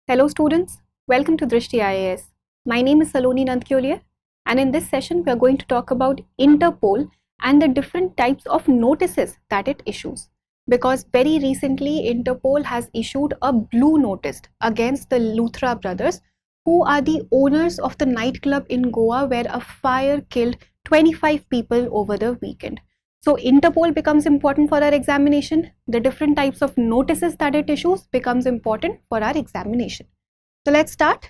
Hello students, welcome to Drishti IAS. My name is Saloni Nandkyolier, and in this session we are going to talk about Interpol and the different types of notices that it issues. Because very recently Interpol has issued a blue notice against the Luthra brothers, who are the owners of the nightclub in Goa where a fire killed 25 people over the weekend. So Interpol becomes important for our examination. The different types of notices that it issues becomes important for our examination. So let's start.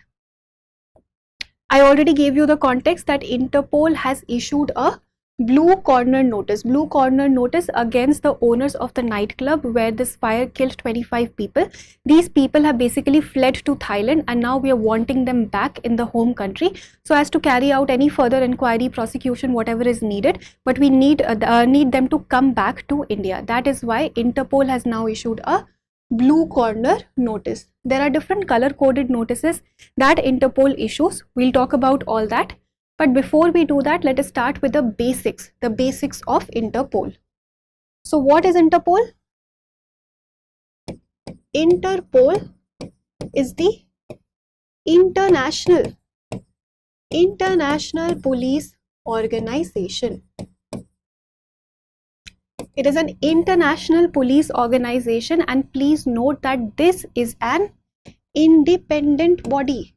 I already gave you the context that Interpol has issued a blue corner notice against the owners of the nightclub where this fire killed 25 people. These people have basically fled to Thailand and now we are wanting them back in the home country so as to carry out any further inquiry, prosecution, whatever is needed, but we need them to come back to India. That is why Interpol has now issued a blue corner notice. There are different color coded notices that Interpol issues. We'll talk about all that. But before we do that, let us start with the basics of Interpol. So what is Interpol? Interpol is the international police organization. It is an international police organization, and please note that this is an independent body,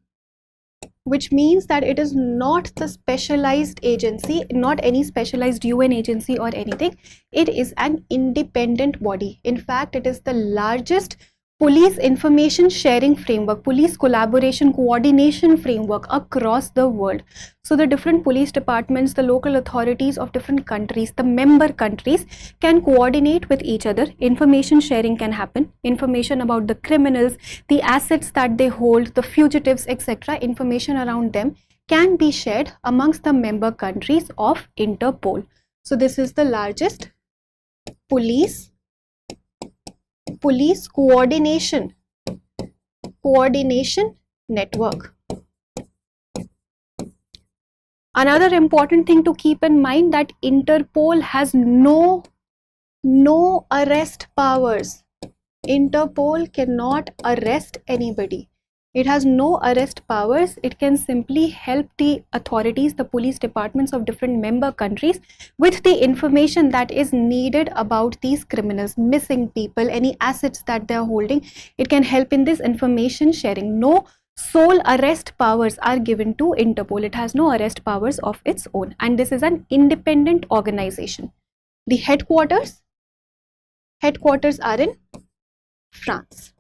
which means that it is not the specialized agency, not any specialized UN agency or anything. It is an independent body. In fact, it is the largest police information sharing framework, police collaboration coordination framework across the world. So the different police departments, the local authorities of different countries, the member countries can coordinate with each other. Information sharing can happen. Information about the criminals, the assets that they hold, the fugitives, etc. Information around them can be shared amongst the member countries of Interpol. So this is the largest police coordination network. Another important thing to keep in mind that Interpol has no arrest powers. Interpol cannot arrest anybody. It has no arrest powers. It can simply help the authorities, the police departments of different member countries with the information that is needed about these criminals, missing people, any assets that they are holding. It can help in this information sharing. No sole arrest powers are given to Interpol. It has no arrest powers of its own, and this is an independent organization. The headquarters are in France.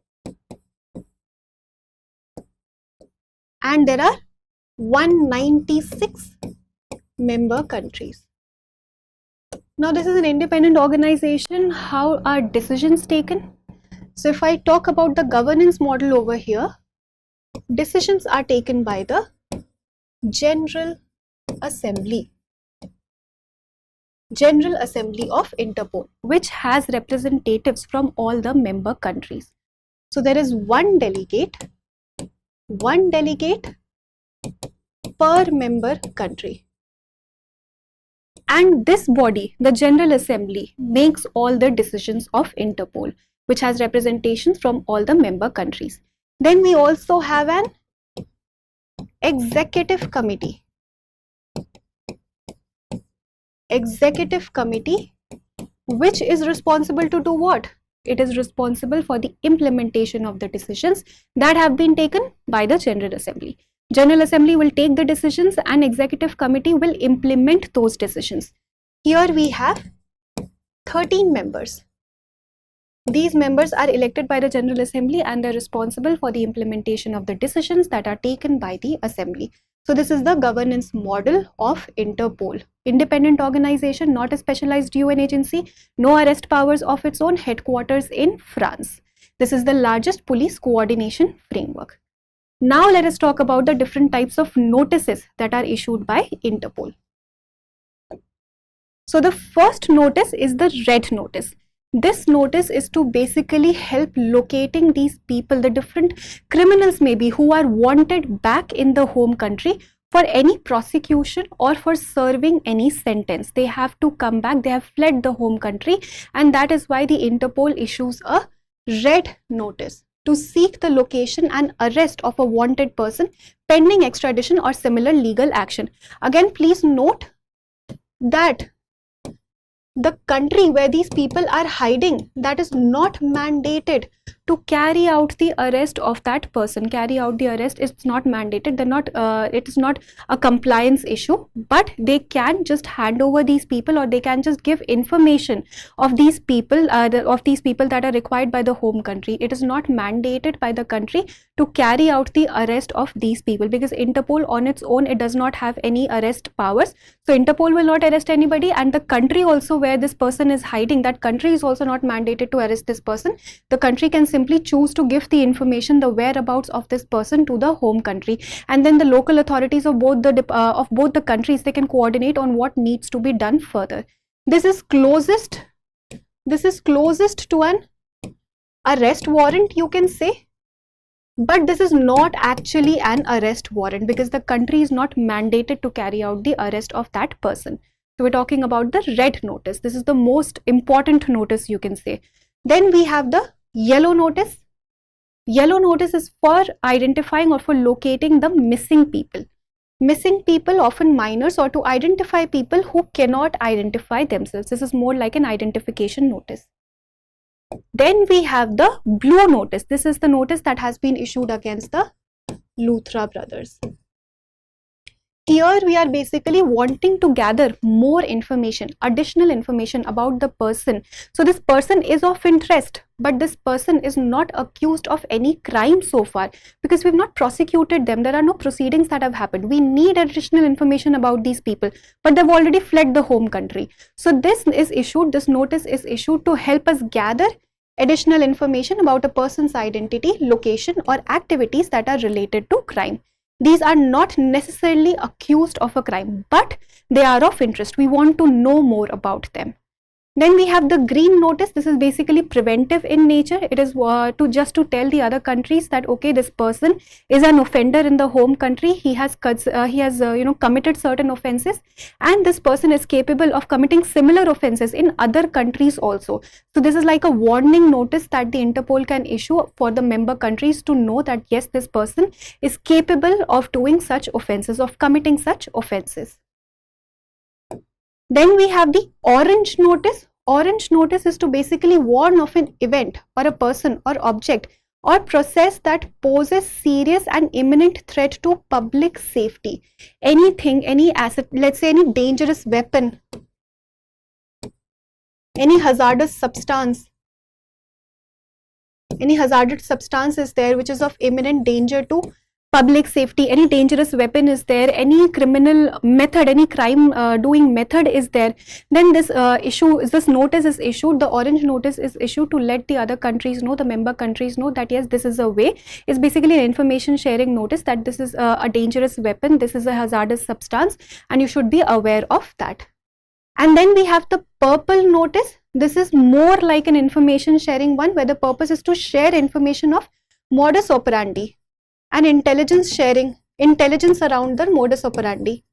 And there are 196 member countries. Now this is an independent organization. How are decisions taken? So if I talk about the governance model over here, decisions are taken by the General Assembly of Interpol, which has representatives from all the member countries. So there is one delegate per member country, and this body, the General Assembly, makes all the decisions of Interpol, which has representations from all the member countries. Then we also have an executive committee, which is responsible to do what? It is responsible for the implementation of the decisions that have been taken by the General Assembly. General Assembly will take the decisions and Executive Committee will implement those decisions. Here we have 13 members. These members are elected by the General Assembly and they're responsible for the implementation of the decisions that are taken by the Assembly. So this is the governance model of Interpol. Independent organization, not a specialized UN agency, no arrest powers of its own, headquarters in France. This is the largest police coordination framework. Now let us talk about the different types of notices that are issued by Interpol. So the first notice is the red notice. This notice is to basically help locating these people, the different criminals maybe who are wanted back in the home country for any prosecution or for serving any sentence. They have to come back, they have fled the home country, and that is why the Interpol issues a red notice. to seek the location and arrest of a wanted person pending extradition or similar legal action. Again, please note that the country where these people are hiding, that is not mandated to carry out the arrest of that person. Carry out the arrest is not mandated. They're not. It is not a compliance issue, but they can just hand over these people, or they can just give information of these people, that are required by the home country. It is not mandated by the country to carry out the arrest of these people, because Interpol on its own, it does not have any arrest powers. So Interpol will not arrest anybody, and the country also where this person is hiding, that country is also not mandated to arrest this person. The country can simply choose to give the information, the whereabouts of this person, to the home country, and then the local authorities of both the countries, they can coordinate on what needs to be done further. This is closest to an arrest warrant, you can say, but this is not actually an arrest warrant, because the country is not mandated to carry out the arrest of that person. So we're talking about the red notice. This is the most important notice, you can say. Then we have the yellow notice. Yellow notice is for identifying or for locating the missing people. Missing people, often minors, or to identify people who cannot identify themselves. This is more like an identification notice. Then we have the blue notice. This is the notice that has been issued against the Luthra brothers. Here we are basically wanting to gather more information, additional information about the person. So this person is of interest, but this person is not accused of any crime so far, because we've not prosecuted them. There are no proceedings that have happened. We need additional information about these people, but they've already fled the home country. So this notice is issued to help us gather additional information about a person's identity, location, or activities that are related to crime. These are not necessarily accused of a crime, but they are of interest. We want to know more about them. Then we have the green notice. This is basically preventive in nature. It is to tell the other countries that, okay, this person is an offender in the home country. He has committed certain offenses, and this person is capable of committing similar offenses in other countries also. So this is like a warning notice that the Interpol can issue for the member countries to know that yes, this person is capable of doing such offenses, of committing such offenses. Then we have the orange notice. Orange notice is to basically warn of an event or a person or object or process that poses serious and imminent threat to public safety. Anything, any asset, let's say any dangerous weapon, any hazardous substance is there which is of imminent danger to public safety. Any dangerous weapon is there, any criminal method, any crime doing method is there, then this notice is issued. The orange notice is issued to let the other countries know, the member countries know that yes, this is a way. It's basically an information sharing notice that this is a dangerous weapon, this is a hazardous substance, and you should be aware of that. And then we have the purple notice. This is more like an information sharing one, where the purpose is to share information of modus operandi and intelligence sharing, intelligence around the modus operandi.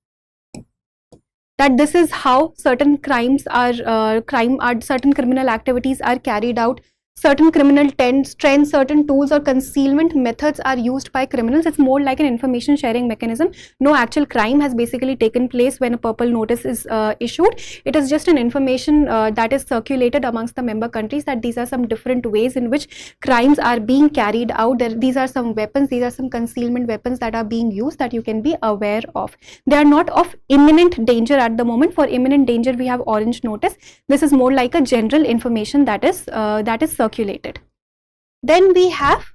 That this is how certain crimes are, certain criminal activities are carried out, certain criminal trends, certain tools or concealment methods are used by criminals. It's more like an information sharing mechanism. No actual crime has basically taken place when a purple notice is issued. It is just an information that is circulated amongst the member countries that these are some different ways in which crimes are being carried out. These are some weapons, these are some concealment weapons that are being used that you can be aware of. They are not of imminent danger at the moment. For imminent danger, we have orange notice. This is more like a general information that is circulated. Then we have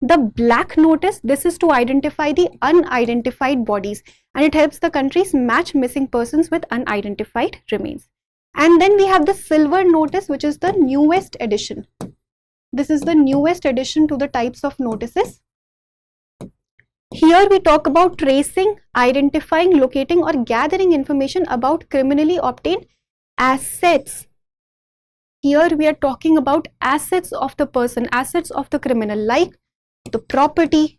the black notice. This is to identify the unidentified bodies, and it helps the countries match missing persons with unidentified remains. And then we have the silver notice, which is the newest addition. This is the newest addition to the types of notices. Here we talk about tracing, identifying, locating, or gathering information about criminally obtained assets. Here we are talking about assets of the person, assets of the criminal, like the property,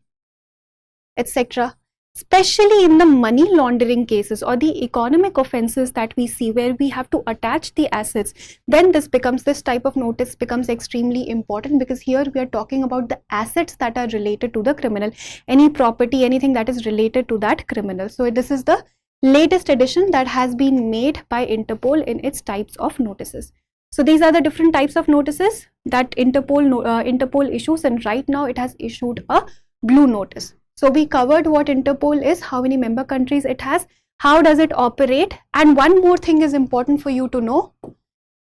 etc. especially in the money laundering cases or the economic offenses that we see where we have to attach the assets, then this type of notice becomes extremely important, because here we are talking about the assets that are related to the criminal, any property, anything that is related to that criminal. So this is the latest edition that has been made by Interpol in its types of notices. So these are the different types of notices that Interpol issues, and right now it has issued a blue notice. So we covered what Interpol is, how many member countries it has, how does it operate, and one more thing is important for you to know,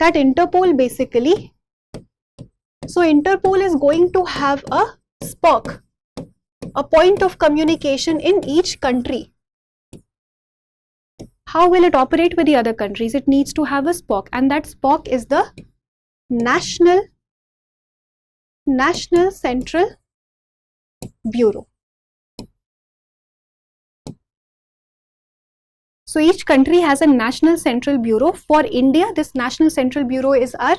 that Interpol basically, so Interpol is going to have a SPOC, a point of communication in each country. How will it operate with the other countries? It needs to have a SPOC, and that SPOC is the National Central Bureau. So each country has a National Central Bureau. For India, this National Central Bureau is our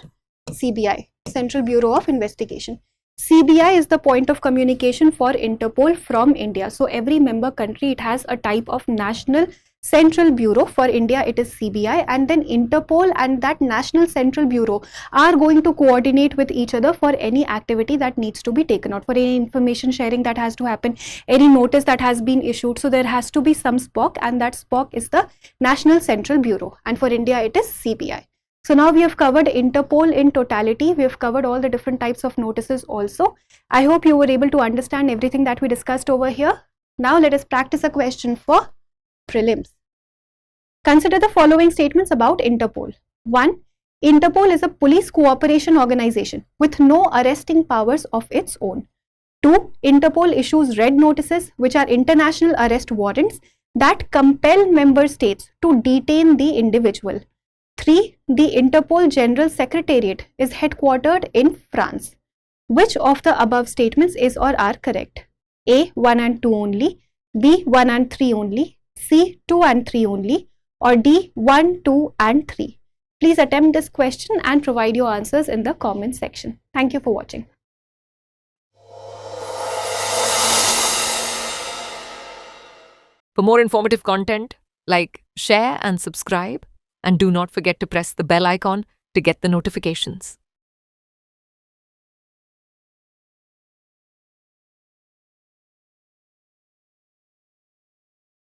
CBI, Central Bureau of Investigation. CBI is the point of communication for Interpol from India. So every member country, it has a type of National Central Bureau. For India, it is CBI, and then Interpol and that National Central Bureau are going to coordinate with each other for any activity that needs to be taken out, for any information sharing that has to happen, any notice that has been issued. So there has to be some SPOC, and that SPOC is the National Central Bureau, and for India it is CBI. So now we have covered Interpol in totality. We have covered all the different types of notices also. I hope you were able to understand everything that we discussed over here. Now let us practice a question for prelims. Consider the following statements about Interpol. 1. Interpol is a police cooperation organization with no arresting powers of its own. 2. Interpol issues red notices, which are international arrest warrants that compel member states to detain the individual. 3. The Interpol General Secretariat is headquartered in France. Which of the above statements is or are correct? A. 1 and 2 only, B. 1 and 3 only, C. 2 and 3 only, or D. 1, 2 and 3. Please attempt this question and provide your answers in the comment section. Thank you for watching. For more informative content, like, share and subscribe, and do not forget to press the bell icon to get the notifications.